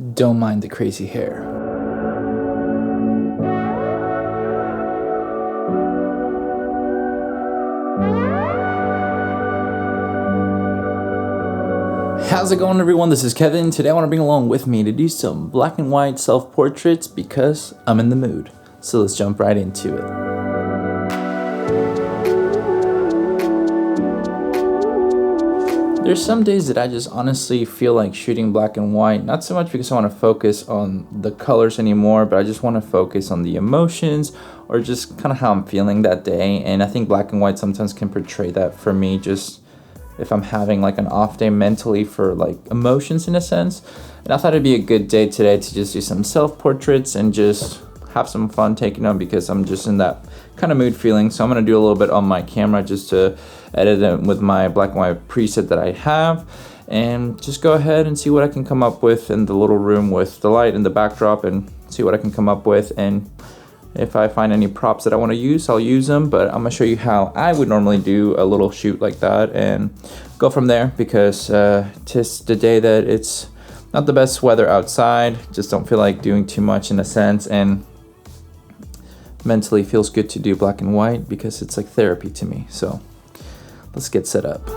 Don't mind the crazy hair. How's it going, everyone? This is Kevin. Today I want to bring along with me to do some black and white self-portraits because I'm in the mood. So let's jump right into it. There's some days that I just honestly feel like shooting black and white, not so much because I want to focus on the colors anymore, but I just want to focus on the emotions or just kind of how I'm feeling that day. And I think black and white sometimes can portray that for me, just if I'm having like an off day mentally for like emotions in a sense. And I thought it'd be a good day today to just do some self-portraits and just have some fun taking them because I'm just in that kind of mood feeling. So I'm going to do a little bit on my camera just to edit it with my black and white preset that I have, and just go ahead and see what I can come up with in the little room with the light and the backdrop, and see what I can come up with. And if I find any props that I want to use, I'll use them, but I'm gonna show you how I would normally do a little shoot like that and go from there, because just the day that it's not the best weather outside, just don't feel like doing too much in a sense, and mentally feels good to do black and white because it's like therapy to me. So let's get set up.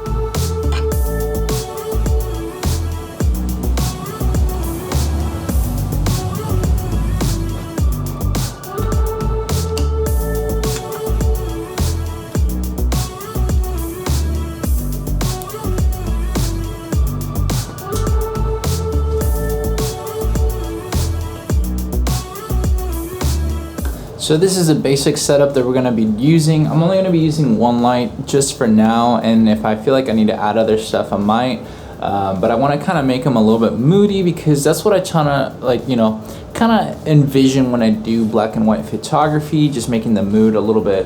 So this is a basic setup that we're going to be using. I'm only going to be using one light just for now, and if I feel like I need to add other stuff, I might. But I want to kind of make them a little bit moody because that's what I try to, like, you know, kind of envision when I do black and white photography, just making the mood a little bit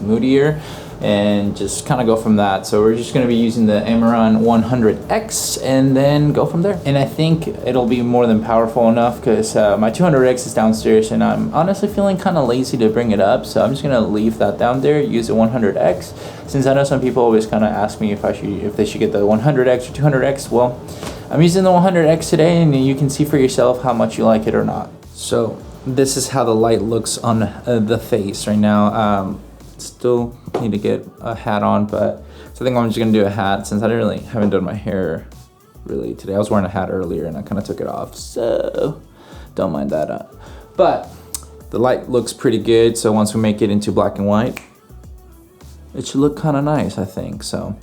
moodier and just kind of go from that. So we're just going to be using the Amaran 100X and then go from there. And I think it'll be more than powerful enough because my 200X is downstairs and I'm honestly feeling kind of lazy to bring it up. So I'm just going to leave that down there, use the 100X. Since I know some people always kind of ask me if they should get the 100X or 200X. Well, I'm using the 100X today, and you can see for yourself how much you like it or not. So this is how the light looks on the face right now. Still need to get a hat on, but so I think I'm just gonna do a hat since I haven't done my hair really today. I was wearing a hat earlier and I kind of took it off, so don't mind that. But the light looks pretty good, so once we make it into black and white, it should look kind of nice, I think. So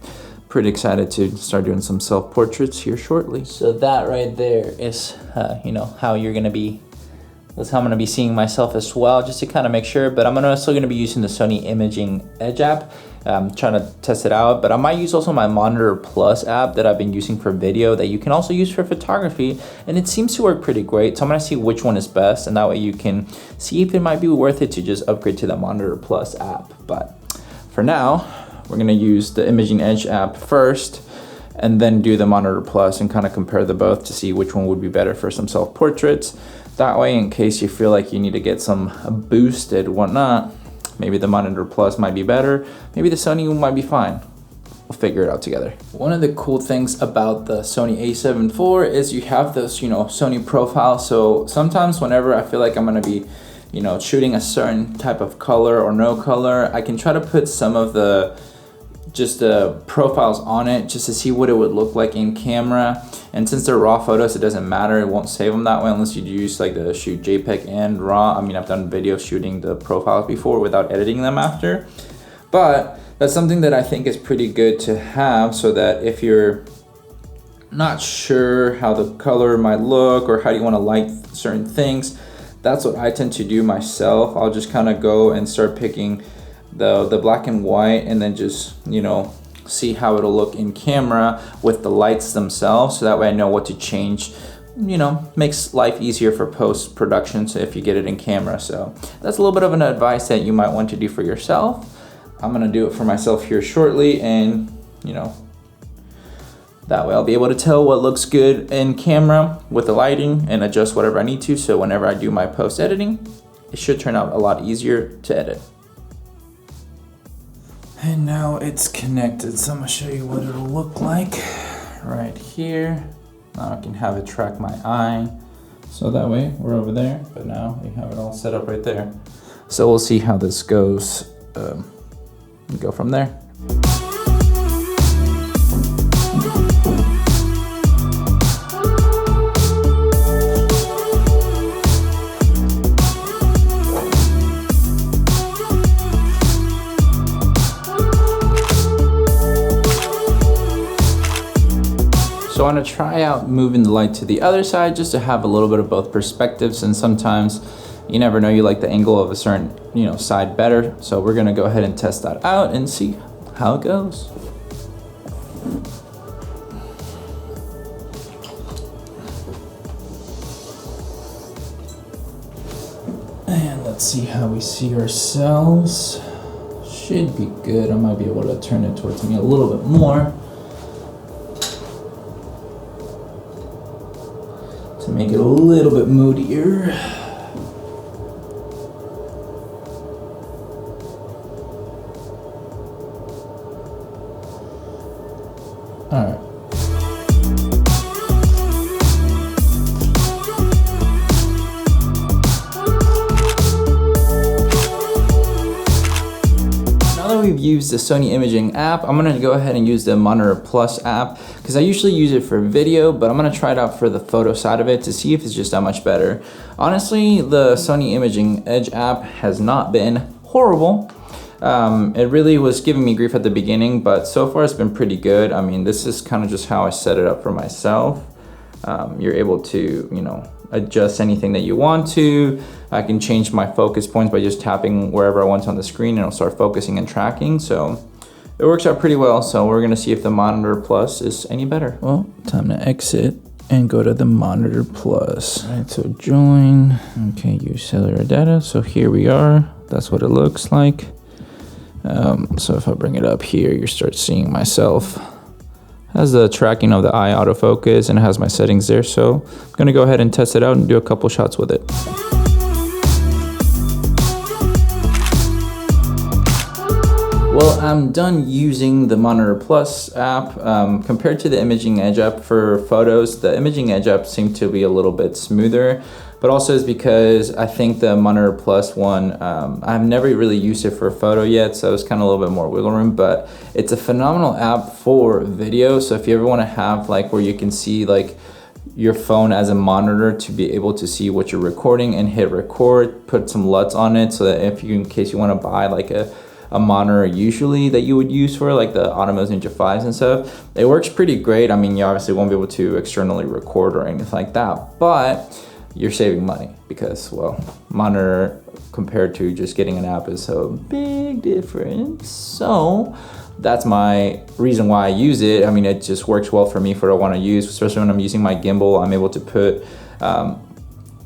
pretty excited to start doing some self-portraits here shortly. So that right there is you know, how you're gonna be. That's how I'm going to be seeing myself as well, just to kind of make sure. But I'm still going to be using the Sony Imaging Edge App. I'm trying to test it out, but I might use also my Monitor Plus app that I've been using for video that you can also use for photography, and it seems to work pretty great. So I'm going to see which one is best, and that way you can see if it might be worth it to just upgrade to the Monitor Plus app. But for now, we're going to use the Imaging Edge app first, and then do the Monitor Plus and kind of compare the both to see which one would be better for some self-portraits. That way, in case you feel like you need to get some boosted whatnot, maybe the Monitor Plus might be better, maybe the Sony might be fine. We'll figure it out together. One of the cool things about the Sony A7iv is you have those, you know, Sony profiles. So sometimes whenever I feel like I'm gonna be, you know, shooting a certain type of color or no color, I can try to put some of the profiles on it just to see what it would look like in camera. And since they're raw photos, it doesn't matter, it won't save them that way unless you use like the shoot JPEG and raw. I mean, I've done video shooting the profiles before without editing them after, but that's something that I think is pretty good to have, so that if you're not sure how the color might look or how you want to light certain things, that's what I tend to do myself. I'll just kind of go and start picking the black and white, and then just, you know, see how it'll look in camera with the lights themselves, so that way I know what to change. You know, makes life easier for post-production, so if you get it in camera. So that's a little bit of an advice that you might want to do for yourself. I'm gonna do it for myself here shortly, and you know, that way I'll be able to tell what looks good in camera with the lighting and adjust whatever I need to, so whenever I do my post-editing, it should turn out a lot easier to edit. And now it's connected, so I'm gonna show you what it'll look like right here. Now I can have it track my eye. So that way we're over there, but now we have it all set up right there. So we'll see how this goes and go from there. So I want to try out moving the light to the other side just to have a little bit of both perspectives, and sometimes you never know, you like the angle of a certain side better. So we're gonna go ahead and test that out and see how it goes. And let's see how we see ourselves. Should be good. I might be able to turn it towards me a little bit more to make it a little bit moodier. All right. Now that we've used the Sony Imaging app, I'm gonna go ahead and use the Monitor Plus app because I usually use it for video, but I'm gonna try it out for the photo side of it to see if it's just that much better. Honestly, the Sony Imaging Edge app has not been horrible. It really was giving me grief at the beginning, but so far it's been pretty good. I mean, this is kind of just how I set it up for myself. You're able to, adjust anything that you want to. I can change my focus points by just tapping wherever I want on the screen and it'll start focusing and tracking. So it works out pretty well. So we're gonna see if the Monitor Plus is any better. Well, time to exit and go to the Monitor Plus. All right, so join. Okay, use cellular data. So here we are. That's what it looks like. So if I bring it up here, you start seeing myself. It has the tracking of the eye autofocus and it has my settings there. So I'm gonna go ahead and test it out and do a couple shots with it. Well, I'm done using the Monitor Plus app. Compared to the Imaging Edge app for photos, the Imaging Edge app seemed to be a little bit smoother, but also is because I think the Monitor Plus one, I've never really used it for a photo yet, so it's kind of a little bit more wiggle room, but it's a phenomenal app for video. So if you ever want to have like where you can see like your phone as a monitor to be able to see what you're recording and hit record, put some LUTs on it so that if you, in case you want to buy like a monitor usually that you would use for like the Atomos Ninja 5s and stuff, it works pretty great. I mean, you obviously won't be able to externally record or anything like that, but you're saving money because, well, monitor compared to just getting an app is so big difference. So that's my reason why I use it. I mean, it just works well for me for what I want to use, especially when I'm using my gimbal. I'm able to put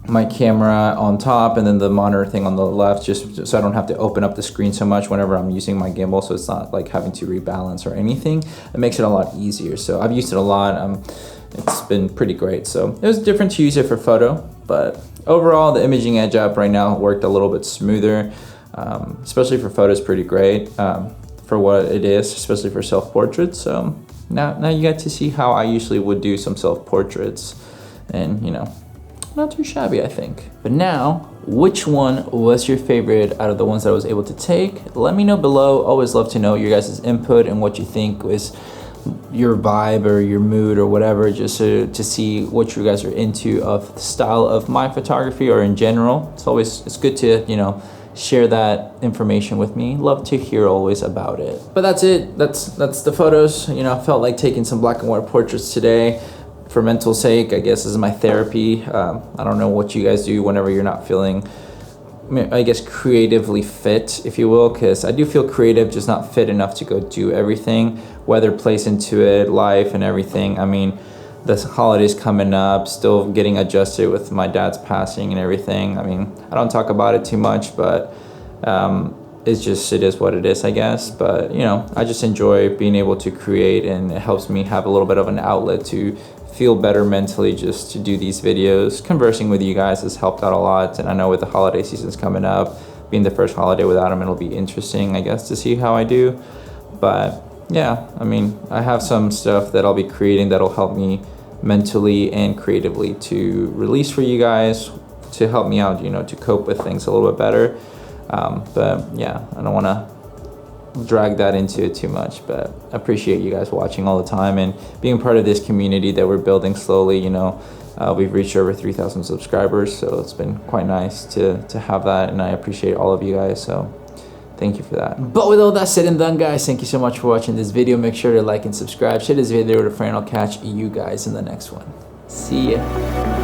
my camera on top and then the monitor thing on the left, just so I don't have to open up the screen so much whenever I'm using my gimbal. So it's not like having to rebalance or anything. It makes it a lot easier. So I've used it a lot. It's been pretty great. So it was different to use it for photo, but overall the Imaging Edge app right now worked a little bit smoother, especially for photos, pretty great for what it is, especially for self-portraits. So now you get to see how I usually would do some self-portraits, and not too shabby, I think. But now, which one was your favorite out of the ones that I was able to take? Let me know below. Always love to know your guys' input and what you think was your vibe or your mood or whatever, just to see what you guys are into of the style of my photography or in general. It's good to share that information with me. Love to hear always about it. But that's it. That's the photos. I felt like taking some black and white portraits today for mental sake. I guess this is my therapy. I don't know what you guys do whenever you're not feeling, I guess, creatively fit, if you will, because I do feel creative, just not fit enough to go do everything, weather plays into it, life and everything. I mean, the holidays coming up, still getting adjusted with my dad's passing and everything. I mean, I don't talk about it too much, but it is what it is, I guess. But I just enjoy being able to create, and it helps me have a little bit of an outlet to feel better mentally, just to do these videos. Conversing with you guys has helped out a lot, and I know with the holiday seasons coming up, being the first holiday without them, it'll be interesting, I guess, to see how I do. But yeah, I mean, I have some stuff that I'll be creating that'll help me mentally and creatively to release for you guys, to help me out, you know, to cope with things a little bit better. But yeah, I don't want to drag that into it too much, but I appreciate you guys watching all the time and being part of this community that we're building slowly. You know, we've reached over 3,000 subscribers, so it's been quite nice to have that, and I appreciate all of you guys, so thank you for that. But with all that said and done, guys, thank you so much for watching this video. Make sure to like and subscribe, share this video with a friend. I'll catch you guys in the next one. See ya.